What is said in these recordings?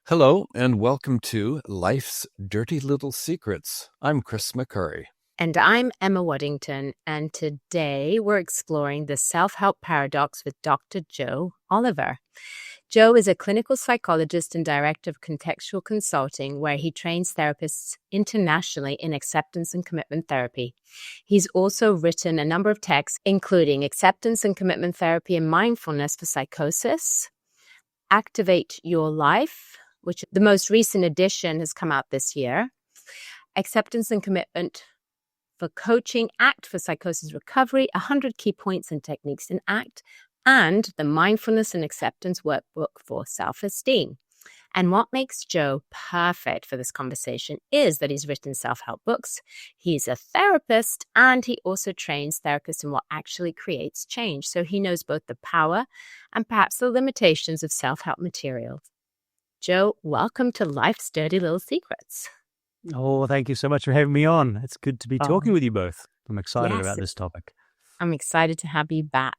Hello, and welcome to Life's Dirty Little Secrets. I'm Chris McCurry. And I'm Emma Waddington, and today we're exploring the self-help paradox with Dr. Joe Oliver. Joe is a clinical psychologist and director of contextual consulting, where he trains therapists internationally in acceptance and commitment therapy. He's also written a number of texts, including Acceptance and Commitment Therapy and Mindfulness for Psychosis, Activate Your Life, which the most recent edition has come out this year, Acceptance and Commitment for Coaching, ACT for Psychosis Recovery, 100 Key Points and Techniques in ACT, and the Mindfulness and Acceptance Workbook for Self-Esteem. And what makes Joe perfect for this conversation is that he's written self-help books, he's a therapist, and he also trains therapists in what actually creates change. So he knows both the power and perhaps the limitations of self-help materials. Joe, welcome to Life's Dirty Little Secrets. Oh, thank you so much for having me on. It's good to be talking with you both. I'm excited about this topic. I'm excited to have you back.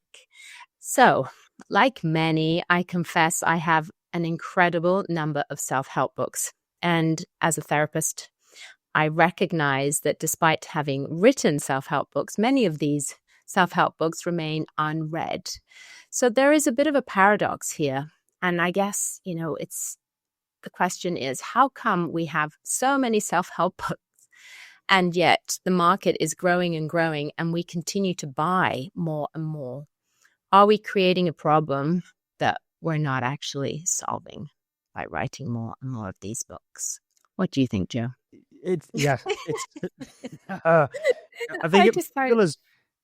So, like many, I confess I have an incredible number of self-help books. And as a therapist, I recognize that despite having written self-help books, many of these self-help books remain unread. So there is a bit of a paradox here. And I guess, the question is, how come we have so many self-help books and yet the market is growing and growing and we continue to buy more and more? Are we creating a problem that we're not actually solving by writing more and more of these books? What do you think, Joe? I think it feels as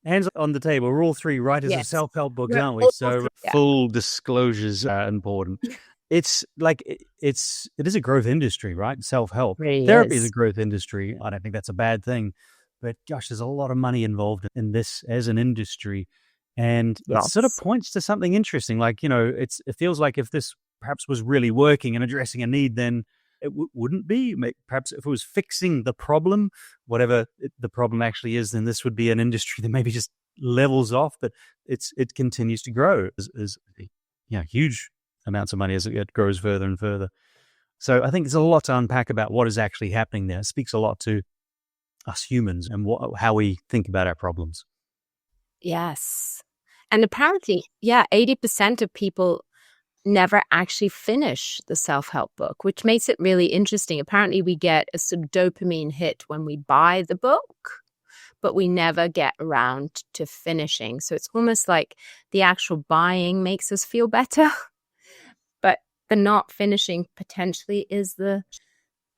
hands on the table. We're all three writers of self-help books, aren't we? So full disclosures are important. It's like it is a growth industry, right? Self-help. Really Therapy is a growth industry. I don't think that's a bad thing. But gosh, there's a lot of money involved in this as an industry. And it sort of points to something interesting. Like, it feels like if this perhaps was really working and addressing a need, then it wouldn't be. Perhaps if it was fixing the problem, whatever the problem actually is, then this would be an industry that maybe just levels off. But it continues to grow as huge amounts of money as it grows further and further. So I think there's a lot to unpack about what is actually happening there. It speaks a lot to us humans and how we think about our problems. Yes. And apparently, 80% of people never actually finish the self-help book, which makes it really interesting. Apparently, we get a sort of dopamine hit when we buy the book, but we never get around to finishing. So it's almost like the actual buying makes us feel better, but the not finishing potentially is the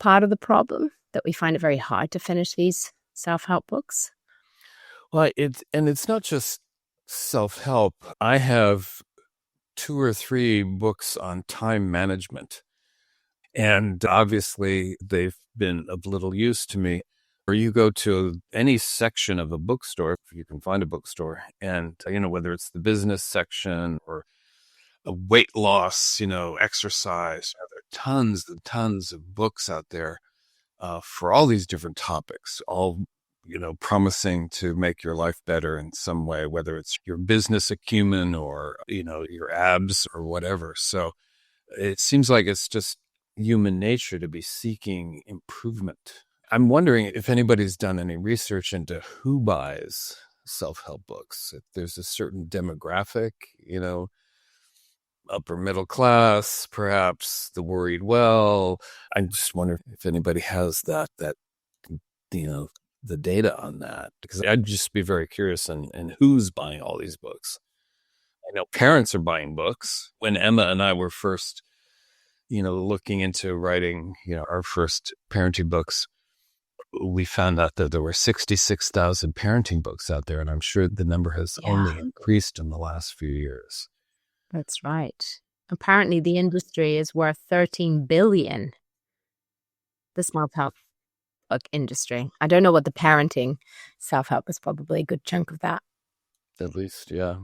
part of the problem, that we find it very hard to finish these self-help books. Well, it's not just self-help. I have 2 or 3 books on time management, and obviously they've been of little use to me. Or you go to any section of a bookstore, if you can find a bookstore, and whether it's the business section or a weight loss, exercise, there are tons and tons of books out there for all these different topics, all promising to make your life better in some way, whether it's your business acumen or, your abs or whatever. So it seems like it's just human nature to be seeking improvement. I'm wondering if anybody's done any research into who buys self-help books. If there's a certain demographic, upper middle class, perhaps the worried well. I just wonder if anybody has that the data on that, because I'd just be very curious in who's buying all these books. I know parents are buying books. When Emma and I were first, looking into writing, our first parenting books, we found out that there were 66,000 parenting books out there, and I'm sure the number has only increased in the last few years. That's right. Apparently, the industry is worth $13 billion. The self-help book industry. I don't know what the parenting self-help is, probably a good chunk of that. At least, yeah.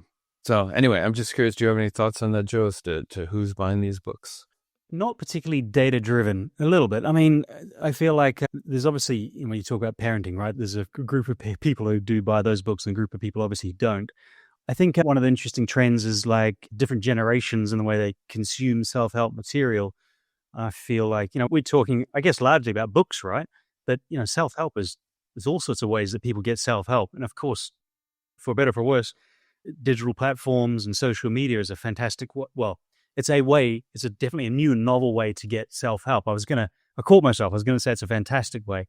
So anyway, I'm just curious, do you have any thoughts on that, Joe, as to who's buying these books? Not particularly data-driven, a little bit. I mean, I feel like there's obviously, when you talk about parenting, right, there's a group of people who do buy those books and a group of people obviously who don't. I think one of the interesting trends is like different generations and the way they consume self-help material. I feel like, we're talking, I guess, largely about books, right? But, self-help there's all sorts of ways that people get self-help. And of course, for better or for worse, digital platforms and social media is a fantastic, it's definitely a new and novel way to get self-help. I caught myself, I was going to say it's a fantastic way.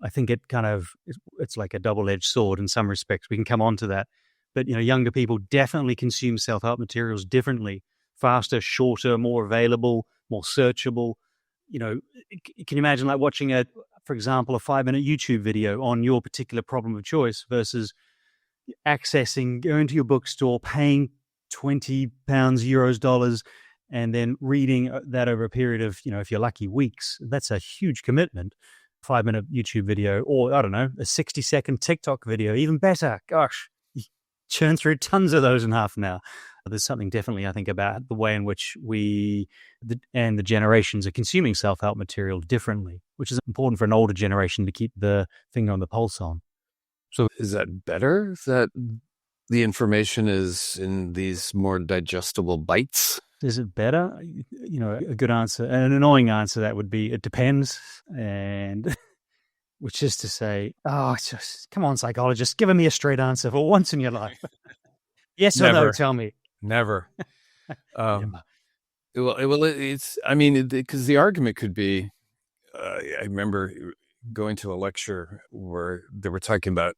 I think it's like a double-edged sword in some respects. We can come on to that. But, younger people definitely consume self-help materials differently, faster, shorter, more available, more searchable. Can you imagine like watching for example, a 5-minute YouTube video on your particular problem of choice versus going to your bookstore, paying £20, euros, dollars, and then reading that over a period of, if you're lucky, weeks. That's a huge commitment. 5-minute YouTube video, or I don't know, a 60-second TikTok video, even better. Gosh, you churn through tons of those in half an hour. There's something definitely, I think, about the way in which the generations are consuming self-help material differently, which is important for an older generation to keep the finger on the pulse on. So is that better that the information is in these more digestible bites? Is it better? A good answer, an annoying answer, that would be, it depends. And which is to say, just come on, psychologist, give me a straight answer for once in your life. Yes or no, tell me. Never. It's, I mean, because the argument could be, I remember going to a lecture where they were talking about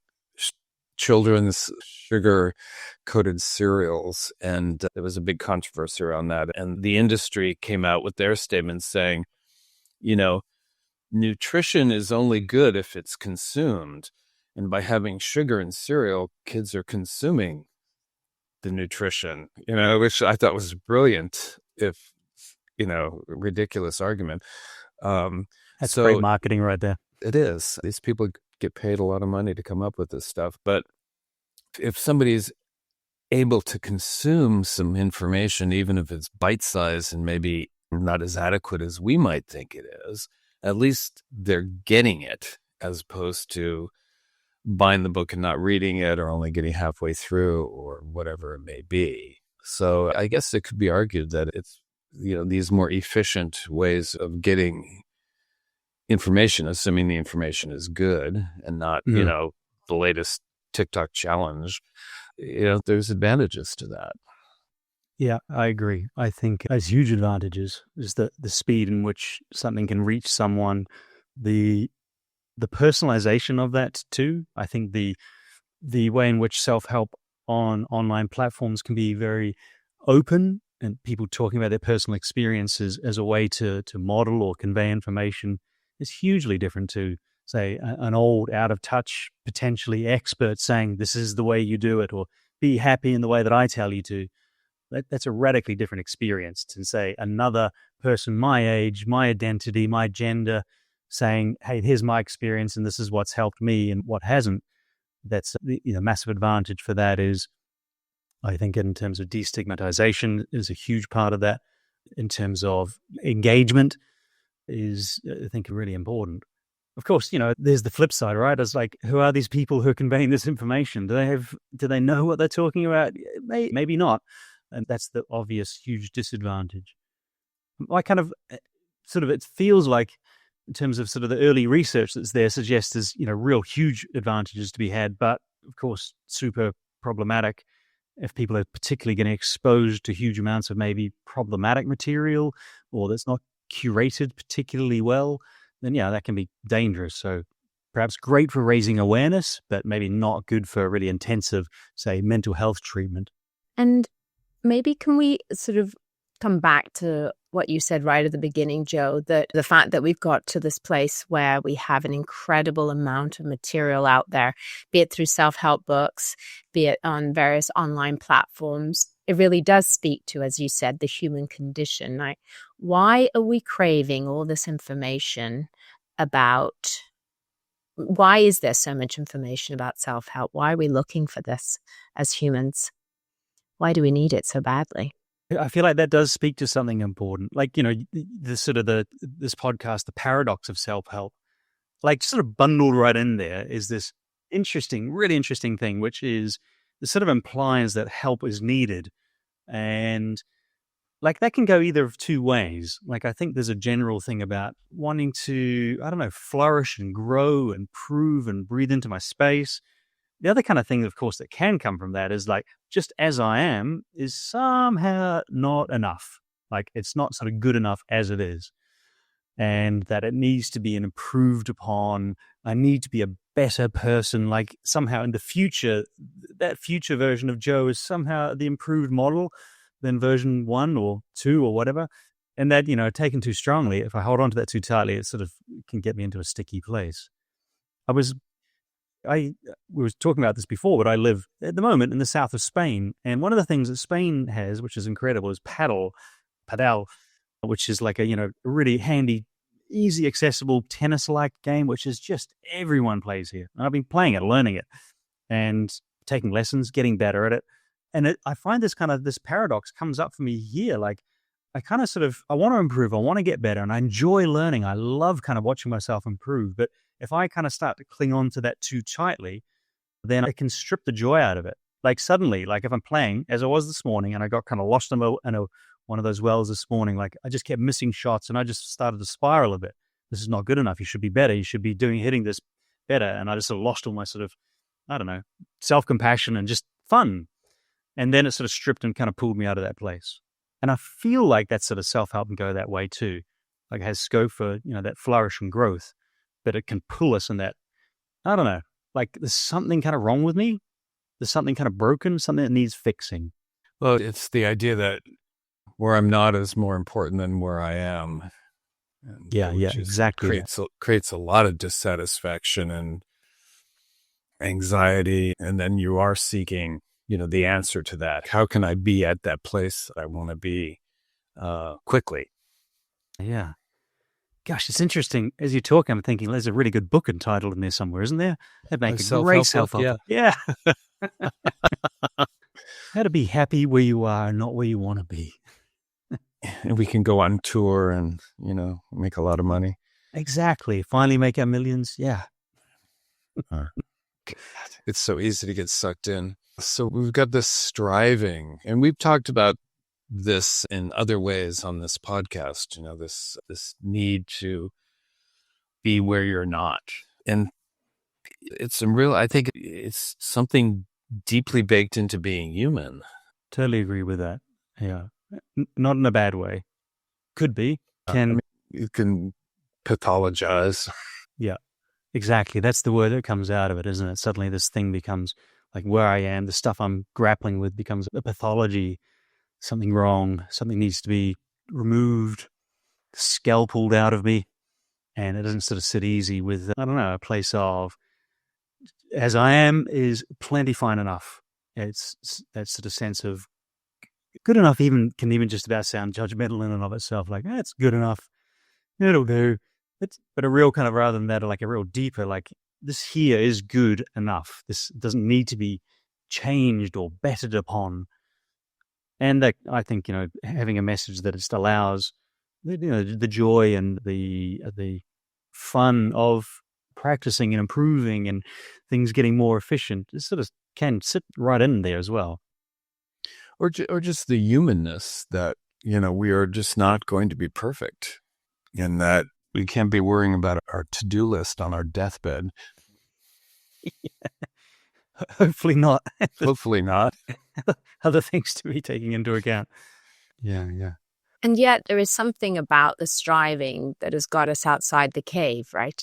children's sugar-coated cereals, and there was a big controversy around that. And the industry came out with their statements saying, nutrition is only good if it's consumed. And by having sugar in cereal, kids are consuming the nutrition, which I thought was brilliant, if, ridiculous argument. That's great marketing right there. It is. These people get paid a lot of money to come up with this stuff. But if somebody's able to consume some information, even if it's bite-sized and maybe not as adequate as we might think it is, at least they're getting it, as opposed to buying the book and not reading it, or only getting halfway through, or whatever it may be. So I guess it could be argued that it's, these more efficient ways of getting information, assuming the information is good and not, the latest TikTok challenge, there's advantages to that. Yeah, I agree. I think there's huge advantages. Is the speed in which something can reach someone, the personalization of that too. I think the way in which self-help on online platforms can be very open, and people talking about their personal experiences as a way to model or convey information is hugely different to, say, an old, out-of-touch, potentially expert saying, this is the way you do it, or be happy in the way that I tell you to. That's a radically different experience to, say, another person my age, my identity, my gender, saying, hey, here's my experience and this is what's helped me and what hasn't. That's the massive advantage for that is, I think, in terms of destigmatization is a huge part of that. In terms of engagement is, I think, really important. Of course, there's the flip side, right? It's like, who are these people who are conveying this information? Do they know what they're talking about? Maybe not. And that's the obvious huge disadvantage. I kind of it feels like, in terms of sort of the early research that's there, suggests there's, real huge advantages to be had, but of course, super problematic if people are particularly getting exposed to huge amounts of maybe problematic material, or that's not curated particularly well, then that can be dangerous. So perhaps great for raising awareness, but maybe not good for really intensive, say, mental health treatment. And maybe can we sort of come back to what you said right at the beginning, Joe, that the fact that we've got to this place where we have an incredible amount of material out there, be it through self-help books, be it on various online platforms, it really does speak to, as you said, the human condition. Like, why are we craving all this information about, why is there so much information about self-help? Why are we looking for this as humans? Why do we need it so badly? I feel like that does speak to something important. Like, this podcast, the paradox of self-help, like sort of bundled right in there is this really interesting thing, which is this sort of implies that help is needed. And like that can go either of two ways. Like I think there's a general thing about wanting to, I don't know, flourish and grow and prove and breathe into my space. The other kind of thing, of course, that can come from that is like, just as I am is somehow not enough. Like it's not sort of good enough as it is. And that it needs to be improved upon. I need to be a better person. Like somehow in the future, that future version of Joe is somehow the improved model than version 1 or 2 or whatever. And that, taken too strongly, if I hold on to that too tightly, it sort of can get me into a sticky place. We were talking about this before, but I live at the moment in the south of Spain. And one of the things that Spain has, which is incredible, is padel, which is like a really handy, easy, accessible tennis-like game, which is just everyone plays here. And I've been playing it, learning it, and taking lessons, getting better at it. And I find this paradox comes up for me here. Like I want to improve. I want to get better, and I enjoy learning. I love kind of watching myself improve. But if I kind of start to cling on to that too tightly, then I can strip the joy out of it. Like suddenly, like if I'm playing, as I was this morning, and I got kind of lost in one of those wells this morning, like I just kept missing shots, and I just started to spiral a bit. This is not good enough. You should be better. You should be hitting this better. And I just sort of lost all my sort of, I don't know, self-compassion and just fun. And then it sort of stripped and kind of pulled me out of that place. And I feel like that sort of self-help can go that way too. Like it has scope for, that flourish and growth, but it can pull us in that, I don't know, like there's something kind of wrong with me. There's something kind of broken, something that needs fixing. Well, it's the idea that where I'm not is more important than where I am. And Exactly. Creates a lot of dissatisfaction and anxiety. And then you are seeking, the answer to that. How can I be at that place that I want to be quickly? Yeah. Gosh, it's interesting. As you talk, I'm thinking there's a really good book entitled in there somewhere, isn't there? That'd make a great self-help. Yeah. How to be happy where you are and not where you want to be. And we can go on tour and, make a lot of money. Exactly. Finally make our millions. Yeah. It's so easy to get sucked in. So we've got this striving, and we've talked about this in other ways on this podcast, this need to be where you're not. And I think it's something deeply baked into being human. Totally agree with that. Yeah. Not in a bad way. Could be. You can pathologize. Yeah, exactly. That's the word that comes out of it, isn't it? Suddenly this thing becomes like where I am, the stuff I'm grappling with becomes a pathology, something wrong, something needs to be removed, scale pulled out of me. And it doesn't sort of sit easy with, I don't know, a place of, as I am is plenty fine enough. It's that sort of sense of good enough can even just about sound judgmental in and of itself. Like, it's good enough. It'll do. But a real kind of, rather than that, like a real deeper, like this here is good enough. This doesn't need to be changed or bettered upon. And that, I think, having a message that just allows, the joy and the fun of practicing and improving and things getting more efficient, it sort of can sit right in there as well. Or just the humanness that, we are just not going to be perfect, and that we can't be worrying about our to-do list on our deathbed. Hopefully not. Hopefully not. Other things to be taking into account. Yeah. And yet there is something about the striving that has got us outside the cave, right?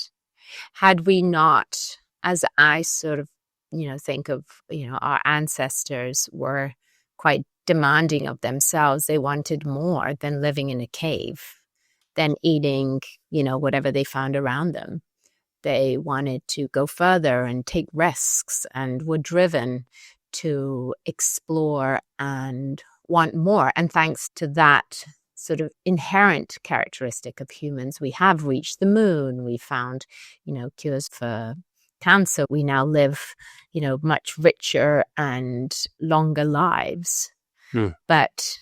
Had we not, as I sort of, think of, our ancestors were quite demanding of themselves. They wanted more than living in a cave, than eating, whatever they found around them. They wanted to go further and take risks and were driven to explore and want more. And thanks to that sort of inherent characteristic of humans, we have reached the moon. We found, cures for cancer. We now live, much richer and longer lives. But,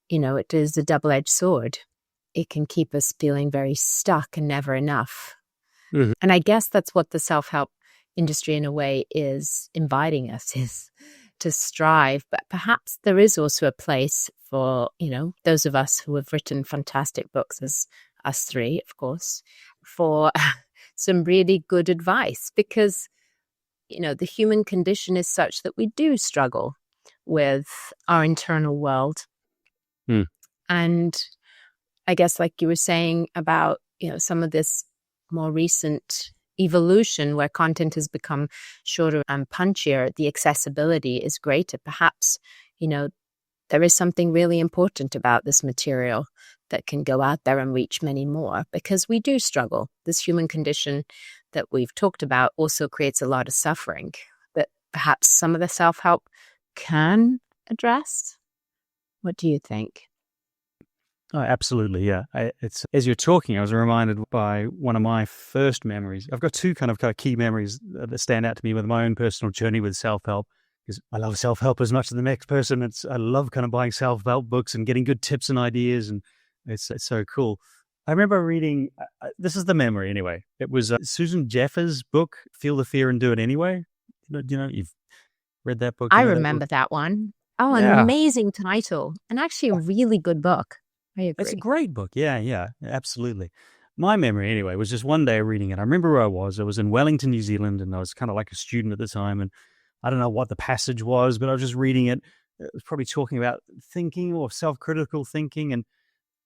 it is a double-edged sword. It can keep us feeling very stuck and never enough. Mm-hmm. And I guess that's what the self-help industry in a way is inviting us, is to strive. But perhaps there is also a place for, those of us who have written fantastic books, as us three, of course, for some really good advice, because, the human condition is such that we do struggle with our internal world. Hmm. And I guess, like you were saying about, some of this more recent evolution where content has become shorter and punchier, the accessibility is greater. Perhaps, there is something really important about this material that can go out there and reach many more, because we do struggle. This human condition that we've talked about also creates a lot of suffering that perhaps some of the self-help can address. What do you think? Oh, absolutely, yeah. It's as you're talking, I was reminded by one of my first memories. I've got two kind of key memories that stand out to me with my own personal journey with self-help, because I love self-help as much as the next person. I love kind of buying self-help books and getting good tips and ideas, and it's so cool. I remember reading, this is the memory anyway. It was Susan Jeffers' book, Feel the Fear and Do It Anyway. You've read that book? I remember that one. Oh, an amazing title, and actually a really good book. I agree. It's a great book. Yeah, absolutely. My memory, anyway, was just one day reading it. I remember where I was. I was in Wellington, New Zealand, and I was kind of like a student at the time. And I don't know what the passage was, but I was just reading it. It was probably talking about thinking or self-critical thinking. And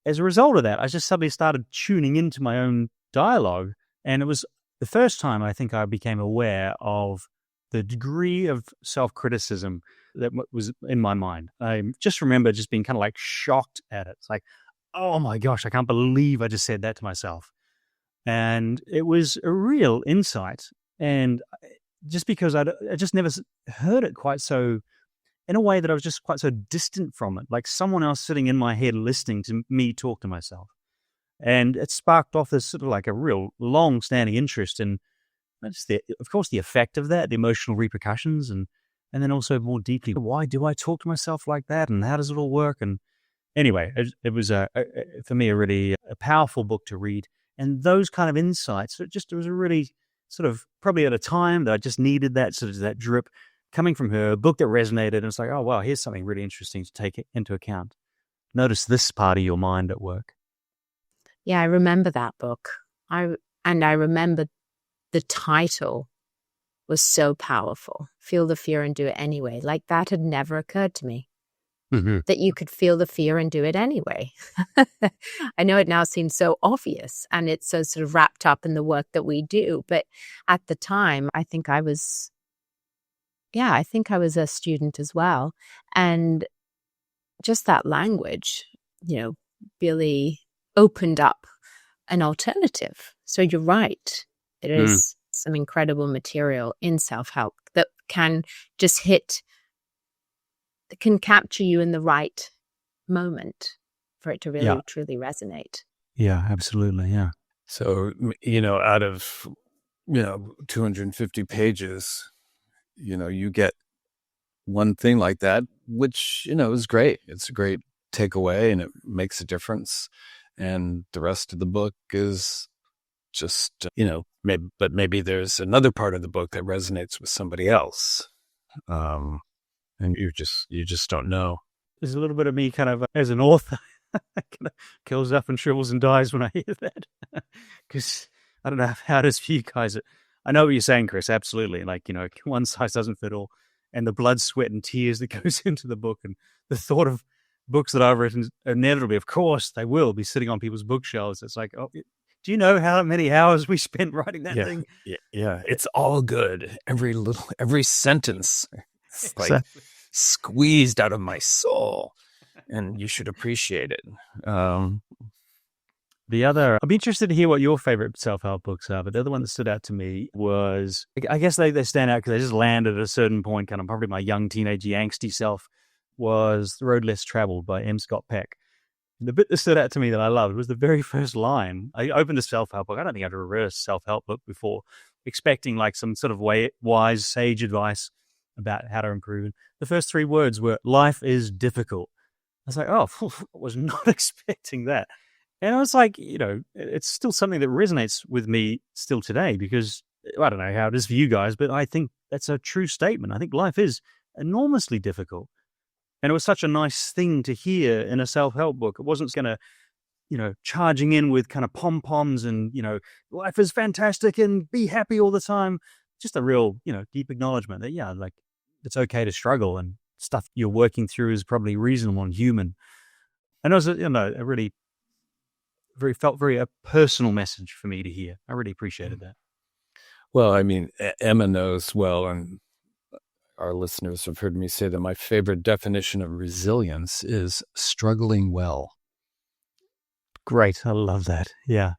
as a result of that, I just suddenly started tuning into my own dialogue. And it was the first time I think I became aware of the degree of self-criticism that was in my mind. I just remember just being kind of like shocked at it. It's like, oh my gosh, I can't believe I just said that to myself. And it was a real insight. And just because I just never heard it quite so, in a way that I was just quite so distant from it, like someone else sitting in my head listening to me talk to myself. And it sparked off this sort of like a real long-standing interest in, of course, the effect of that, the emotional repercussions, and then also more deeply, why do I talk to myself like that, and how does it all work? And anyway, it was for me a really powerful book to read, and those kind of insights. It was a really sort of probably at a time that I just needed that sort of that drip coming from her, a book that resonated, and it's like, oh wow, here's something really interesting to take into account. Notice this part of your mind at work. Yeah, I remember that book. I remember the title was so powerful. Feel the fear and do it anyway. Like that had never occurred to me. Mm-hmm. That you could feel the fear and do it anyway. I know it now seems so obvious, and it's so sort of wrapped up in the work that we do. But at the time, I think I was a student as well. And just that language, really opened up an alternative. So you're right. It is some incredible material in self-help that can just can capture you in the right moment for it to really, truly resonate. Yeah, absolutely. Yeah. So, out of, 250 pages, you get one thing like that, which, is great. It's a great takeaway and it makes a difference. And the rest of the book is just, maybe there's another part of the book that resonates with somebody else. And you just don't know. There's a little bit of me kind of as an author kind of kills up and shrivels and dies when I hear that. Because I don't know how it is for you guys. I know what you're saying, Chris, absolutely. Like, one size doesn't fit all. And the blood, sweat, and tears that goes into the book, and the thought of books that I've written, inevitably, of course, they will be sitting on people's bookshelves. It's like, oh, do you know how many hours we spent writing that thing? Yeah, it's all good. Every sentence, it's like squeezed out of my soul, and you should appreciate it. I'd be interested to hear what your favorite self-help books are, but the other one that stood out to me was, I guess they stand out because they just landed at a certain point, kind of probably my young teenagey angsty self, was The Road Less Traveled by M. Scott Peck. The bit that stood out to me that I loved was the very first line. I opened a self-help book. I don't think I'd ever read a self-help book before, expecting like some sort of wise sage advice about how to improve. The first three words were, life is difficult. I was like, oh, I was not expecting that. And I was like, it's still something that resonates with me still today, because I don't know how it is for you guys, but I think that's a true statement. I think life is enormously difficult. And it was such a nice thing to hear in a self-help book. It wasn't going to, charging in with kind of pom-poms and, life is fantastic and be happy all the time. Just a real, deep acknowledgement that, like it's okay to struggle and stuff you're working through is probably reasonable and human. And it was, a really felt very a personal message for me to hear. I really appreciated that. Well, I mean, Emma knows well, and our listeners have heard me say that my favorite definition of resilience is struggling well. Great. I love that. Yeah.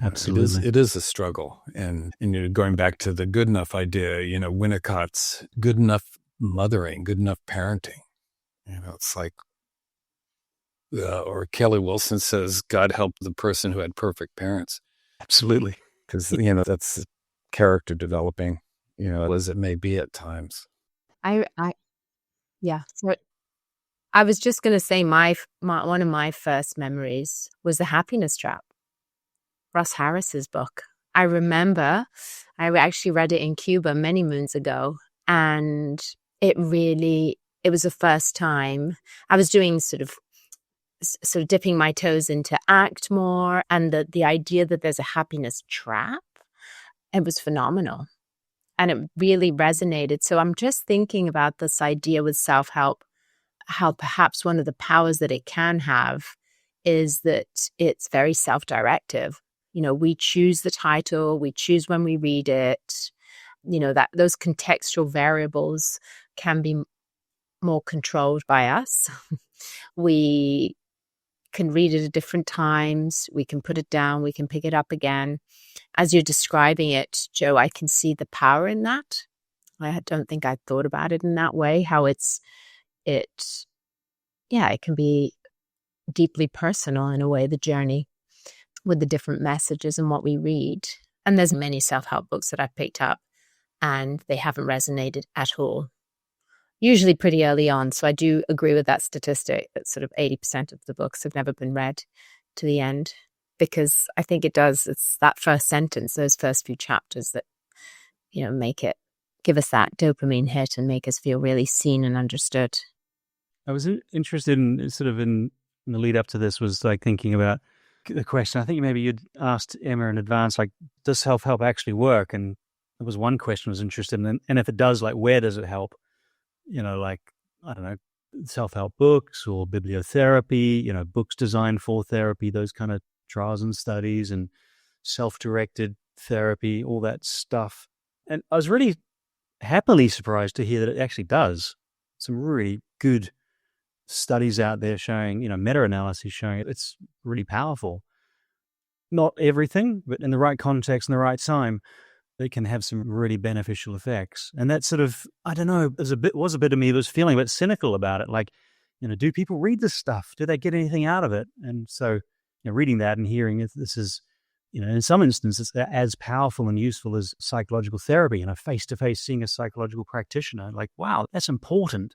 Absolutely. It is a struggle. And going back to the good enough idea, Winnicott's good enough mothering, good enough parenting. It's like, or Kelly Wilson says, God help the person who had perfect parents. Absolutely. Because, that's character developing, as it may be at times. Yeah. So I was just going to say my one of my first memories was The Happiness Trap, Russ Harris's book. I remember I actually read it in Cuba many moons ago, and it was the first time I was doing sort of dipping my toes into ACT more, and the idea that there's a happiness trap, it was phenomenal. And it really resonated. So I'm just thinking about this idea with self-help, how perhaps one of the powers that it can have is that it's very self-directive. We choose the title, we choose when we read it, that those contextual variables can be more controlled by us. We can read it at different times. We can put it down. We can pick it up again. As you're describing it, Joe, I can see the power in that. I don't think I'd thought about it in that way, how it can be deeply personal in a way, the journey with the different messages and what we read. And there's many self-help books that I've picked up and they haven't resonated at all. Usually pretty early on. So I do agree with that statistic that sort of 80% of the books have never been read to the end, because I think it's that first sentence, those first few chapters that, give us that dopamine hit and make us feel really seen and understood. I was interested in sort of in the lead up to this was like thinking about the question. I think maybe you'd asked Emma in advance, like, does self-help actually work? And there was one question I was interested in. And if it does, like, where does it help? Like, I don't know, self-help books or bibliotherapy, books designed for therapy, those kind of trials and studies and self-directed therapy, all that stuff. And I was really happily surprised to hear that it actually does. Some really good studies out there showing, meta-analysis showing it's really powerful. Not everything, but in the right context and the right time, they can have some really beneficial effects. And that sort of, I don't know, was a bit of me that was feeling a bit cynical about it. Like, do people read this stuff? Do they get anything out of it? And so, reading that and hearing it, this is, in some instances, as powerful and useful as psychological therapy, face-to-face seeing a psychological practitioner. Like, wow, that's important.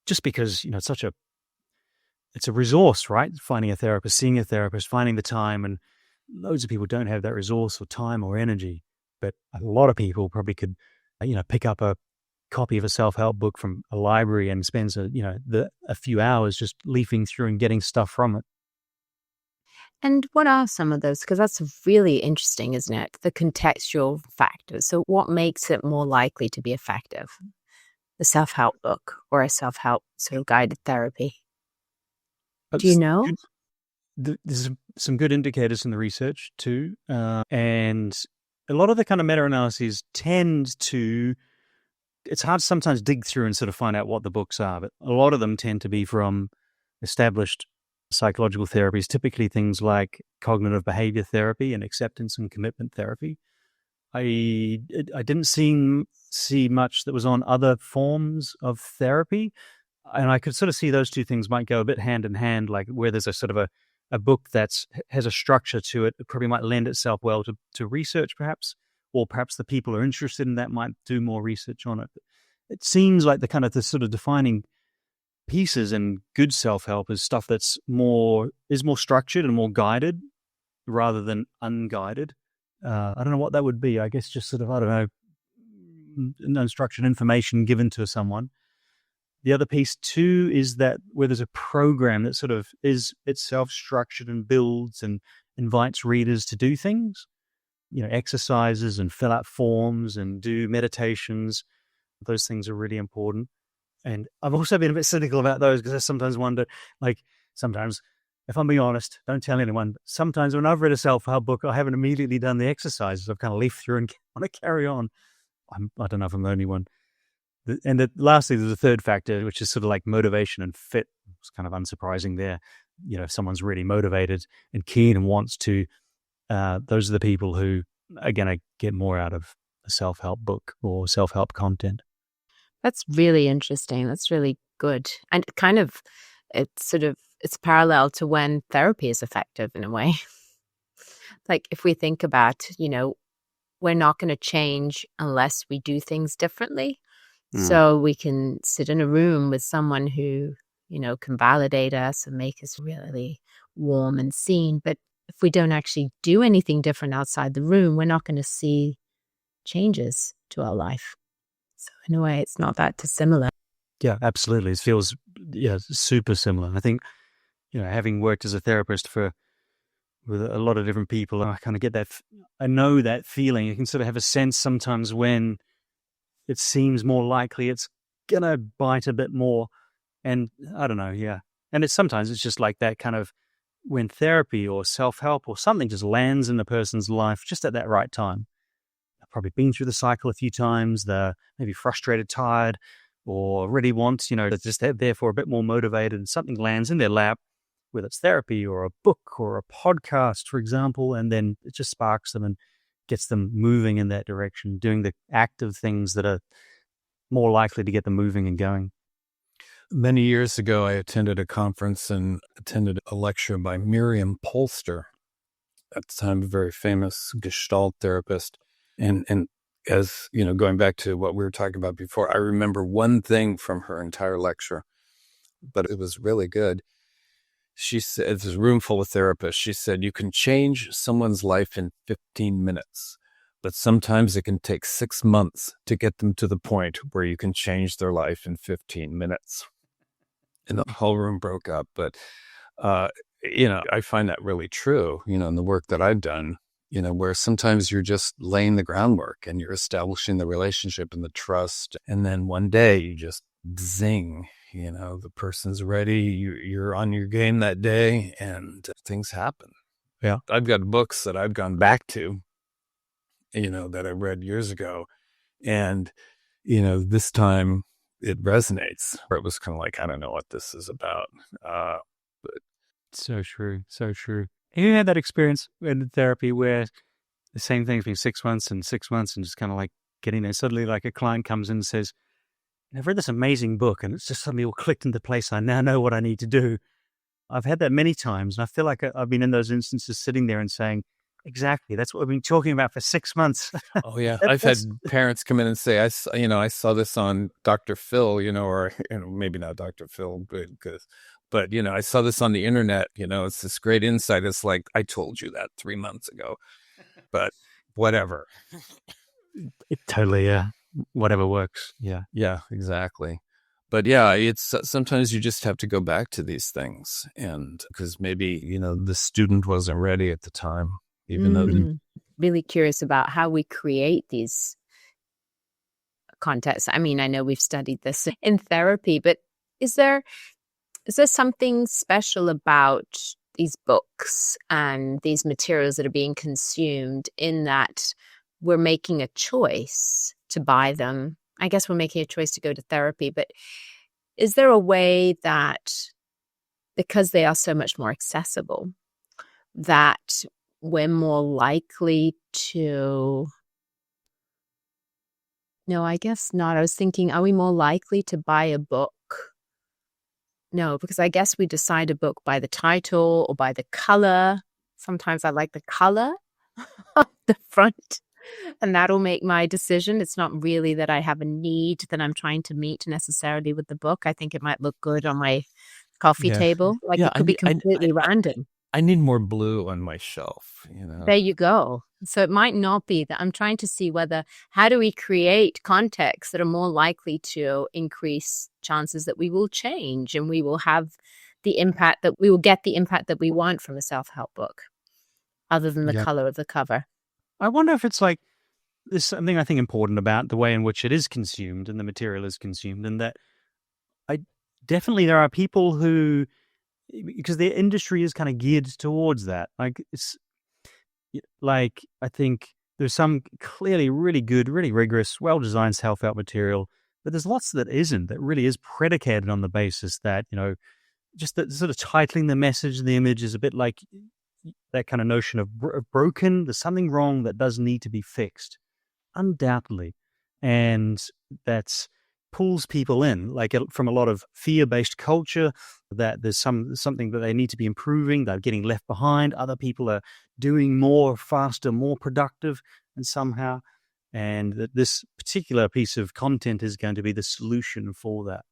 Just because, it's a resource, right? Finding a therapist, seeing a therapist, finding the time. And loads of people don't have that resource or time or energy. But a lot of people probably could, pick up a copy of a self-help book from a library and spend, a few hours just leafing through and getting stuff from it. And what are some of those? Because that's really interesting, isn't it? The contextual factors. So what makes it more likely to be effective? A self-help book or a self-help sort of guided therapy? Do you know? There's some good indicators in the research too. And a lot of the kind of meta-analyses tend to, it's hard to sometimes dig through and sort of find out what the books are, but a lot of them tend to be from established psychological therapies, typically things like cognitive behavior therapy and acceptance and commitment therapy. I didn't see much that was on other forms of therapy. And I could sort of see those two things might go a bit hand in hand, like where there's a sort of a book that has a structure to it. It probably might lend itself well to research perhaps, or perhaps the people who are interested in that might do more research on it. It seems like the sort of defining pieces in good self-help is stuff that's more structured and more guided rather than unguided. I don't know what that would be. I guess just sort of, I don't know, unstructured information given to someone. the other piece too is that where there's a program that sort of is itself structured and builds and invites readers to do things, exercises and fill out forms and do meditations. Those things are really important. And I've also been a bit cynical about those because I sometimes wonder, sometimes, if I'm being honest, don't tell anyone, but sometimes when I've read a self-help book, I haven't immediately done the exercises. I've kind of leafed through and want to carry on. I don't know if I'm the only one. And lastly, there's a third factor, which is sort of like motivation and fit. It's kind of unsurprising there. If someone's really motivated and keen and wants to, those are the people who are going to get more out of a self-help book or self-help content. That's really interesting. That's really good. And kind of, it's parallel to when therapy is effective in a way. Like if we think about, we're not going to change unless we do things differently. So we can sit in a room with someone who, can validate us and make us really warm and seen. But if we don't actually do anything different outside the room, we're not going to see changes to our life. So in a way, it's not that dissimilar. Yeah, absolutely. It feels super similar. I think, having worked as a therapist with a lot of different people, I kind of get that. I know that feeling. You can sort of have a sense sometimes when it seems more likely it's going to bite a bit more. And I don't know, yeah. And sometimes it's just like that kind of when therapy or self-help or something just lands in the person's life just at that right time. They've probably been through the cycle a few times. They're maybe frustrated, tired, or really want, they're just therefore a bit more motivated, and something lands in their lap, whether it's therapy or a book or a podcast, for example, and then it just sparks them and gets them moving in that direction, doing the active things that are more likely to get them moving and going. Many years ago, I attended a conference and attended a lecture by Miriam Polster, at the time a very famous Gestalt therapist. And as, going back to what we were talking about before, I remember one thing from her entire lecture, but it was really good. She said, it's a room full of therapists. She said, you can change someone's life in 15 minutes, but sometimes it can take 6 months to get them to the point where you can change their life in 15 minutes. And the whole room broke up. But, I find that really true, in the work that I've done, where sometimes you're just laying the groundwork and you're establishing the relationship and the trust. And then one day you just zing. The person's ready, you're on your game that day, and things happen. Yeah. I've got books that I've gone back to, that I read years ago. And, this time it resonates. Or it was kind of like, I don't know what this is about. But so true. So true. Have you had that experience in therapy where the same thing's been 6 months and just kind of like getting there? Suddenly like a client comes in and says, I've read this amazing book and it's just suddenly all clicked into place. I now know what I need to do. I've had that many times, and I feel like I've been in those instances sitting there and saying, exactly, that's what we've been talking about for 6 months. Oh, yeah. I've had parents come in and say, I saw this on Dr. Phil, or maybe not Dr. Phil, but I saw this on the internet, it's this great insight. It's like, I told you that 3 months ago, but whatever. It totally, whatever works. Yeah. Yeah, exactly. But yeah, it's sometimes you just have to go back to these things, and because maybe, the student wasn't ready at the time, even though. Really curious about how we create these contexts. I mean, I know we've studied this in therapy, but is there something special about these books and these materials that are being consumed in that we're making a choice to buy them? I guess we're making a choice to go to therapy, but is there a way that, because they are so much more accessible, that we're more likely to... No, I guess not. I was thinking, are we more likely to buy a book? No, because I guess we decide a book by the title or by the color. Sometimes I like the color of the front, and that'll make my decision. It's not really that I have a need that I'm trying to meet necessarily with the book. I think it might look good on my coffee table. Like, it could be completely random. I need more blue on my shelf, you know. There you go. So it might not be that. I'm trying to see how do we create contexts that are more likely to increase chances that we will change and we will have the impact that we will get the impact that we want from a self-help book, other than the color of the cover. I wonder if it's like, there's something I think important about the way in which it is consumed and the material is consumed, and that there are people who, because their industry is kind of geared towards that. Like I think there's some clearly really good, really rigorous, well-designed self-help material, but there's lots that isn't, that really is predicated on the basis that, just that sort of titling the message, the image is a bit like that kind of notion of broken. There's something wrong that does need to be fixed, undoubtedly. And that's pulls people in, like from a lot of fear-based culture, that there's something that they need to be improving, they're getting left behind, other people are doing more, faster, more productive, and somehow, and that this particular piece of content is going to be the solution for that.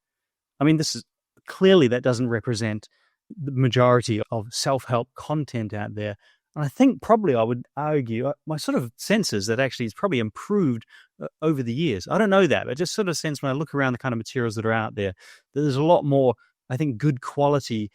I mean, this is clearly, that doesn't represent the majority of self-help content out there. And I think probably I would argue, my sort of sense is that actually it's probably improved over the years. I don't know that, but just sort of sense when I look around the kind of materials that are out there, that there's a lot more, I think, good quality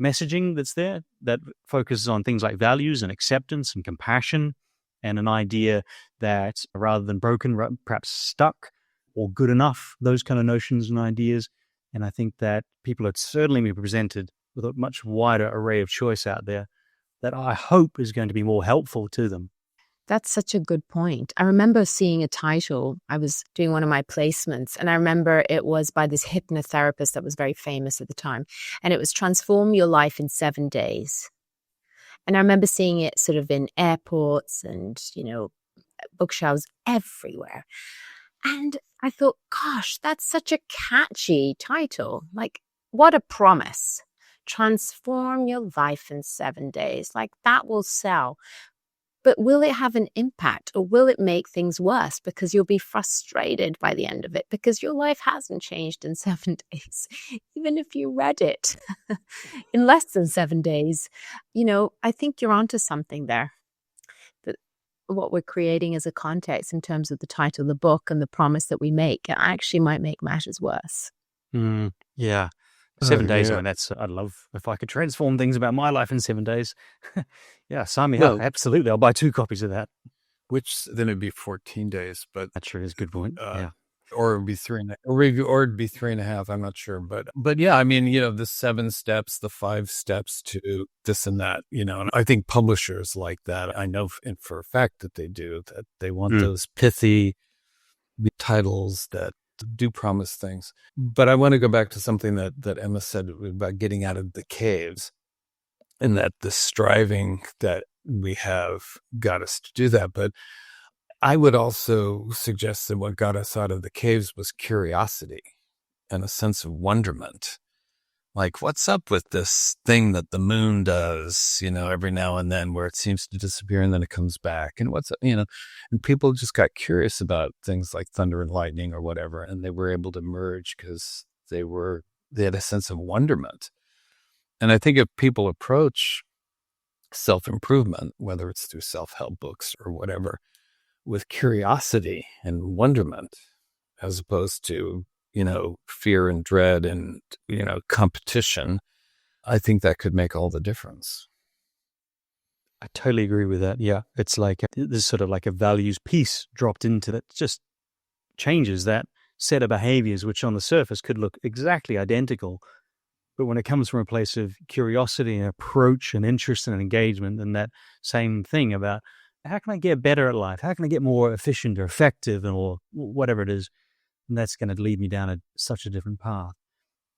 messaging that's there that focuses on things like values and acceptance and compassion, and an idea that rather than broken, perhaps stuck or good enough, those kind of notions and ideas. And I think that people are certainly being presented with a much wider array of choice out there that I hope is going to be more helpful to them. That's such a good point. I remember seeing a title. I was doing one of my placements, and I remember it was by this hypnotherapist that was very famous at the time. And it was Transform Your Life in 7 Days. And I remember seeing it sort of in airports and, bookshelves everywhere. And I thought, gosh, that's such a catchy title. Like, what a promise. Transform your life in 7 days. Like, that will sell. But will it have an impact, or will it make things worse because you'll be frustrated by the end of it because your life hasn't changed in 7 days, even if you read it in less than 7 days? I think you're onto something there. That what we're creating as a context in terms of the title of the book and the promise that we make actually might make matters worse. Yeah. 7 days. Yeah. I mean, I'd love if I could transform things about my life in 7 days. Yeah, sign me up. Absolutely. I'll buy 2 copies of that. Which then it'd be 14 days, but that sure is a good point. Yeah. Or it'd be 3.5, or it'd be 3.5. I'm not sure, but yeah, I mean, the 7 steps, the 5 steps to this and that, and I think publishers like that. I know for a fact that they do, that they want those pithy titles that do promise things. But I want to go back to something that Emma said about getting out of the caves, and that the striving that we have got us to do that. But I would also suggest that what got us out of the caves was curiosity and a sense of wonderment. Like, what's up with this thing that the moon does, every now and then, where it seems to disappear and then it comes back? And what's up, and people just got curious about things like thunder and lightning or whatever. And they were able to merge because they had a sense of wonderment. And I think if people approach self-improvement, whether it's through self-help books or whatever, with curiosity and wonderment, as opposed to fear and dread and, competition, I think that could make all the difference. I totally agree with that. Yeah. It's like there's sort of like a values piece dropped into that, just changes that set of behaviors, which on the surface could look exactly identical. But when it comes from a place of curiosity and approach and interest and engagement, then that same thing about how can I get better at life? How can I get more efficient or effective, or whatever it is? And that's going to lead me down such a different path.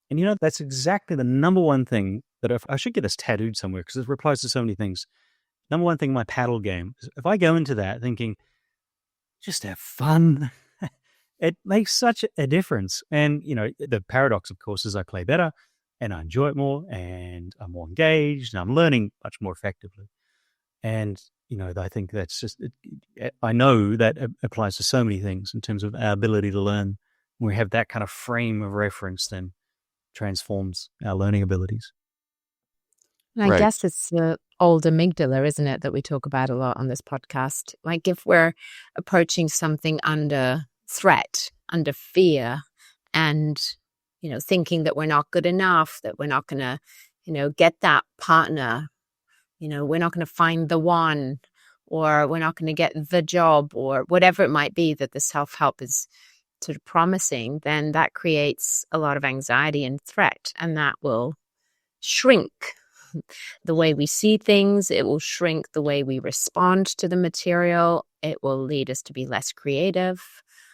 And that's exactly the number one thing that I should get this tattooed somewhere, because it applies to so many things. Number one thing in my paddle game is if I go into that thinking, just have fun, it makes such a difference. And, the paradox, of course, is I play better and I enjoy it more and I'm more engaged and I'm learning much more effectively. And, I think that's just, I know that applies to so many things in terms of our ability to learn. When we have that kind of frame of reference, then transforms our learning abilities. And I Right. guess it's the old amygdala, isn't it, that we talk about a lot on this podcast? Like if we're approaching something under threat, under fear, and, thinking that we're not good enough, that we're not going to, get that partner, we're not going to find the one, or we're not going to get the job, or whatever it might be that the self-help is sort of promising, then that creates a lot of anxiety and threat, and that will shrink the way we see things. It will shrink the way we respond to the material. It will lead us to be less creative,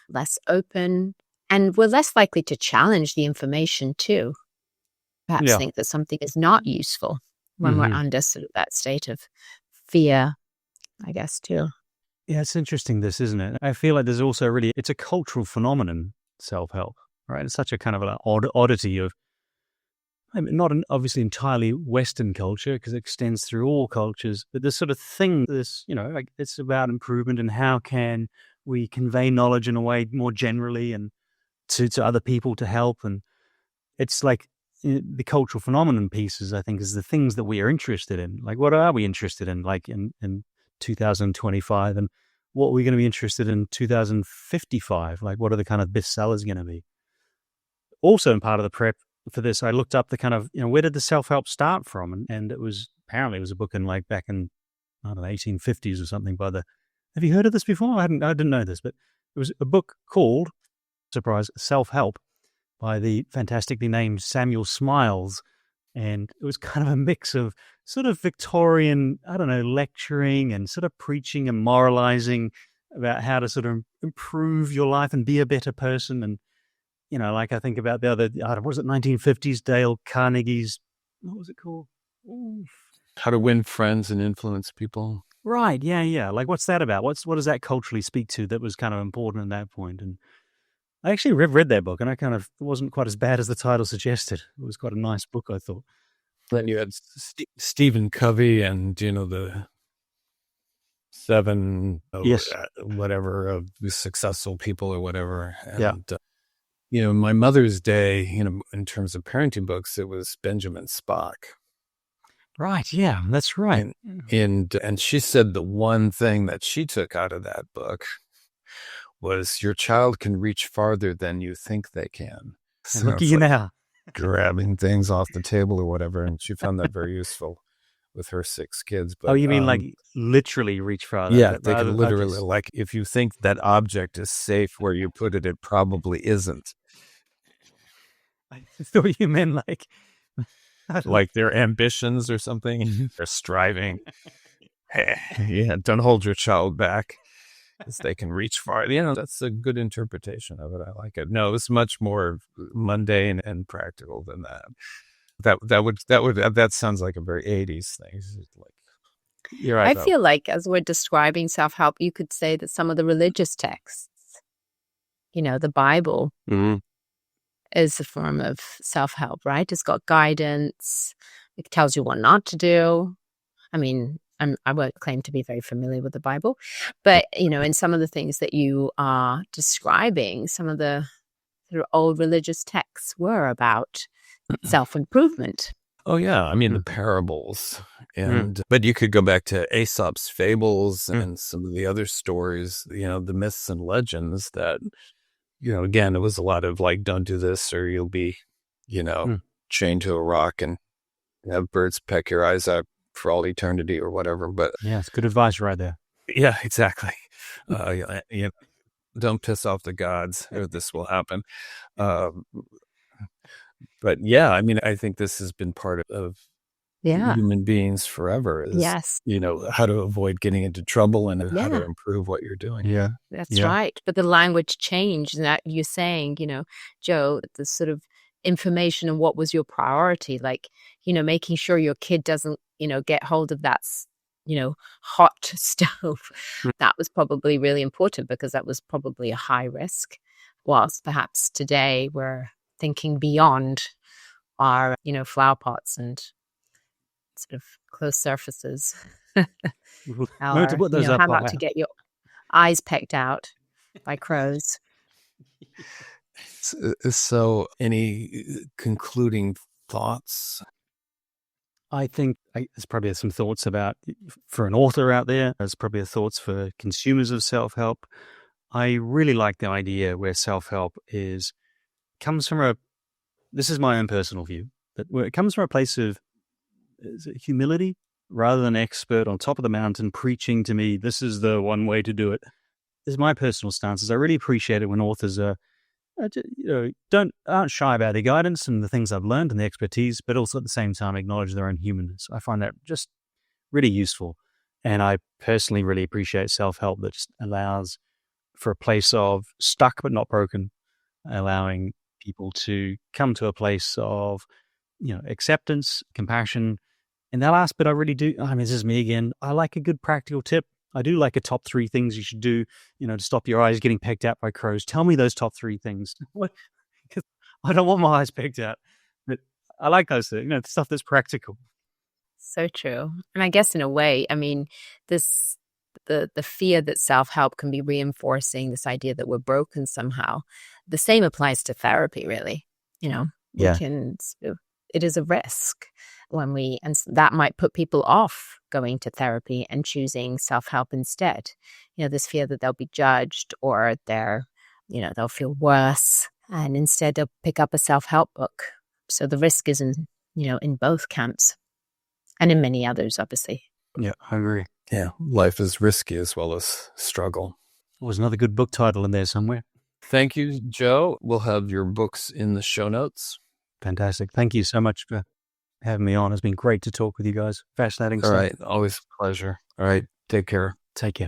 less open, and we're less likely to challenge the information too. Perhaps Yeah. think that something is not useful when we're under sort of that state of fear, I guess, too. Yeah, it's interesting, this, isn't it? I feel like there's also really, it's a cultural phenomenon, self-help, right? It's such a kind of an oddity of, I mean, not obviously entirely Western culture, because it extends through all cultures, but this sort of thing, this, like it's about improvement and how can we convey knowledge in a way more generally and to other people to help. And it's like the cultural phenomenon pieces, I think, is the things that we are interested in. Like, what are we interested in, like in 2025? And what are we going to be interested in 2055? Like, what are the kind of bestsellers going to be? Also, in part of the prep for this, I looked up the kind of, where did the self-help start from? And it was, apparently it was a book in like back in, I don't know, 1850s or something have you heard of this before? I didn't know this, but it was a book called, surprise, Self-Help, by the fantastically named Samuel Smiles. And it was kind of a mix of sort of Victorian, I don't know, lecturing and sort of preaching and moralizing about how to sort of improve your life and be a better person. And, like I think about the other, what was it, 1950s, Dale Carnegie's, what was it called? Ooh. How to Win Friends and Influence People. Right, yeah. Like, what's that about? What does that culturally speak to that was kind of important at that point? And I actually read that book, and it wasn't quite as bad as the title suggested. It was quite a nice book, I thought. Then you had Stephen Covey and, the 7, yes, whatever, of the successful people or whatever. And, my mother's day, in terms of parenting books, it was Benjamin Spock. Right, yeah, that's right. And she said the one thing that she took out of that book was your child can reach farther than you think they can. So look at you now. Grabbing things off the table or whatever. And she found that very useful with her 6 kids. But, you mean like literally reach farther? Yeah, they can literally, like if you think that object is safe where you put it, it probably isn't. I thought you meant like their ambitions or something. They're striving. Yeah, don't hold your child back. They can reach far. That's a good interpretation of it. I like it. No, it's much more mundane and practical than that. That sounds like a very 80s thing. Like, you're right. I feel like as we're describing self-help, you could say that some of the religious texts, the Bible, is a form of self-help, right? It's got guidance. It tells you what not to do. I mean, I won't claim to be very familiar with the Bible, but, in some of the things that you are describing, some of the sort of old religious texts were about self-improvement. Oh, yeah. I mean, the parables. But you could go back to Aesop's fables and some of the other stories, the myths and legends that, again, it was a lot of like, don't do this or you'll be, chained to a rock and have birds peck your eyes out for all eternity or whatever. But yeah, it's good advice right there. Yeah, exactly. Don't piss off the gods or this will happen. But yeah, I mean, I think this has been part of human beings forever. Yes. How to avoid getting into trouble and how to improve what you're doing. Yeah. That's right. But the language changed, and that you're saying, Joe, the sort of information and what was your priority, like, making sure your kid doesn't, get hold of that, hot stove. That was probably really important because that was probably a high risk. Whilst perhaps today we're thinking beyond our, flower pots and sort of closed surfaces. Or, how not to get your eyes pecked out by crows. So any concluding thoughts? I think there's probably some thoughts about, for an author out there, there's probably thoughts for consumers of self-help. I really like the idea where self-help comes from this is my own personal view, that where it comes from a place of humility rather than expert on top of the mountain preaching to me, this is the one way to do it. This is my personal stances. I really appreciate it when authors aren't shy about their guidance and the things I've learned and the expertise, but also at the same time acknowledge their own humanness. I find that just really useful. And I personally really appreciate self-help that just allows for a place of stuck but not broken, allowing people to come to a place of, acceptance, compassion. And that last bit, I really do. This is me again. I like a good practical tip. I do like a top 3 things you should do, to stop your eyes getting pecked at by crows. Tell me those top 3 things. Because I don't want my eyes pecked at, but I like those things, stuff that's practical. So true. And I guess in a way, the fear that self-help can be reinforcing this idea that we're broken somehow. The same applies to therapy, really. It is a risk and that might put people off going to therapy and choosing self-help instead. This fear that they'll be judged or they'll feel worse, and instead they'll pick up a self-help book. So the risk is in both camps and in many others, obviously. Yeah, I agree. Yeah, life is risky as well as struggle. There's another good book title in there somewhere. Thank you, Joe. We'll have your books in the show notes. Fantastic. Thank you so much for having me on. It's been great to talk with you guys. Fascinating stuff. All right. Always a pleasure. All right. Take care. Take care.